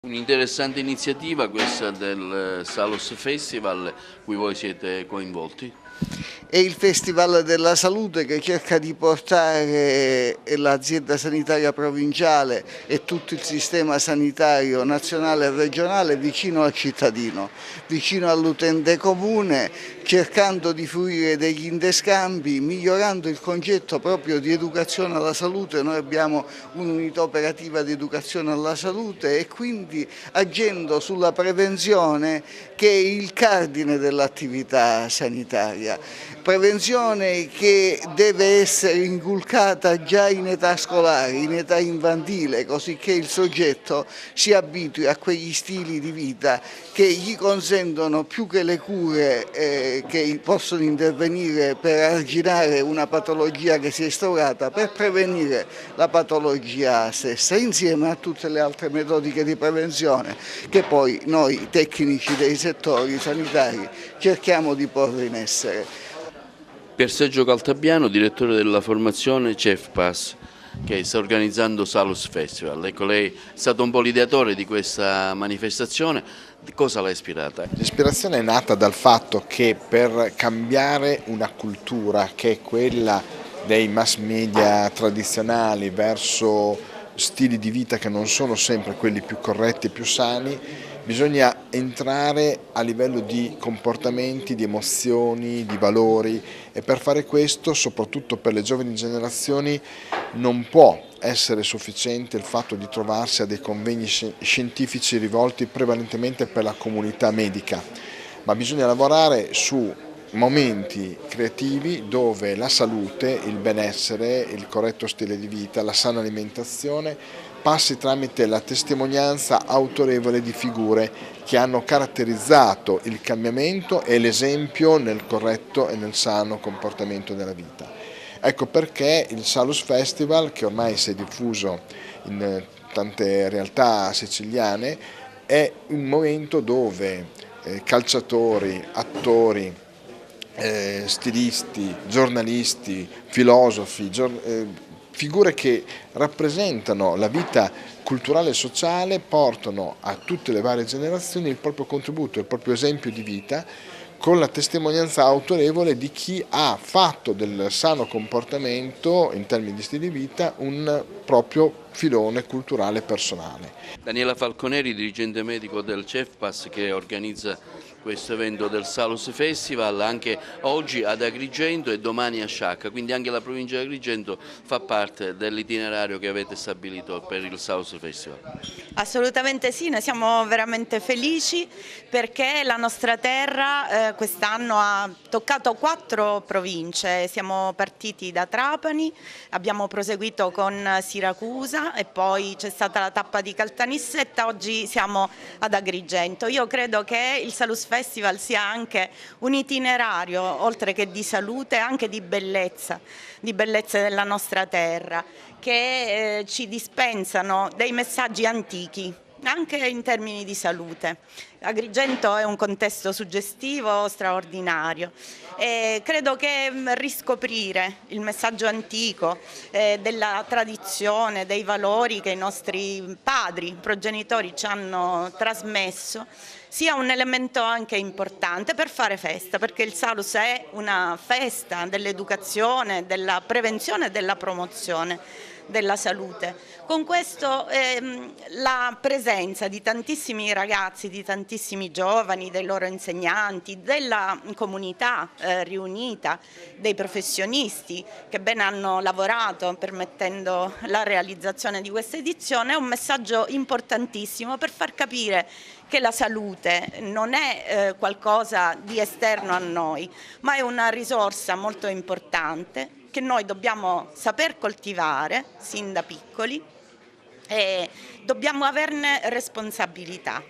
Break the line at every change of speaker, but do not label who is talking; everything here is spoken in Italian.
Un'interessante iniziativa questa del Salus Festival, cui voi siete coinvolti.
È il Festival della Salute che cerca di portare l'azienda sanitaria provinciale e tutto il sistema sanitario nazionale e regionale vicino al cittadino, vicino all'utente comune, cercando di fruire degli interscambi, migliorando il concetto proprio di educazione alla salute. Noi abbiamo un'unità operativa di educazione alla salute e quindi agendo sulla prevenzione, che è il cardine dell'attività sanitaria. Prevenzione che deve essere inculcata già in età scolare, in età infantile, così che il soggetto si abitui a quegli stili di vita che gli consentono, più che le cure che possono intervenire per arginare una patologia che si è instaurata, per prevenire la patologia stessa, insieme a tutte le altre metodiche di prevenzione che poi noi tecnici dei settori sanitari cerchiamo di porre in essere.
Per Sergio Caltabiano, direttore della formazione CEFPAS, che sta organizzando Salus Festival. Ecco, lei è stato un po' l'ideatore di questa manifestazione. Cosa l'ha ispirata?
L'ispirazione è nata dal fatto che per cambiare una cultura che è quella dei mass media tradizionali verso stili di vita che non sono sempre quelli più corretti e più sani, bisogna entrare a livello di comportamenti, di emozioni, di valori, e per fare questo, soprattutto per le giovani generazioni, non può essere sufficiente il fatto di trovarsi a dei convegni scientifici rivolti prevalentemente per la comunità medica, ma bisogna lavorare su momenti creativi dove la salute, il benessere, il corretto stile di vita, la sana alimentazione passi tramite la testimonianza autorevole di figure che hanno caratterizzato il cambiamento e l'esempio nel corretto e nel sano comportamento della vita. Ecco perché il Salus Festival, che ormai si è diffuso in tante realtà siciliane, è un momento dove calciatori, attori, stilisti, giornalisti, filosofi, figure che rappresentano la vita culturale e sociale portano a tutte le varie generazioni il proprio contributo, il proprio esempio di vita, con la testimonianza autorevole di chi ha fatto del sano comportamento in termini di stile di vita un proprio filone culturale personale.
Daniela Falconeri, dirigente medico del CEFPAS, che organizza questo evento del Salus Festival anche oggi ad Agrigento e domani a Sciacca, quindi anche la provincia di Agrigento fa parte dell'itinerario che avete stabilito per il Salus Festival.
Assolutamente sì, noi siamo veramente felici perché la nostra terra quest'anno ha toccato 4 province. Siamo partiti da Trapani, abbiamo proseguito con Siracusa e poi c'è stata la tappa di Caltanissetta, oggi siamo ad Agrigento. Io credo che il Salus Festival sia anche un itinerario, oltre che di salute, anche di bellezza della nostra terra, che ci dispensano dei messaggi antichi, anche in termini di salute. Agrigento è un contesto suggestivo, straordinario, e credo che riscoprire il messaggio antico della tradizione, dei valori che i nostri padri, progenitori ci hanno trasmesso, sia un elemento anche importante per fare festa, perché il Salus è una festa dell'educazione, della prevenzione e della promozione della salute. Con questo la presenza di tantissimi ragazzi, di tantissimi giovani, dei loro insegnanti, della comunità riunita, dei professionisti che ben hanno lavorato permettendo la realizzazione di questa edizione, è un messaggio importantissimo per far capire che la salute non è qualcosa di esterno a noi, ma è una risorsa molto importante che noi dobbiamo saper coltivare sin da piccoli e dobbiamo averne responsabilità.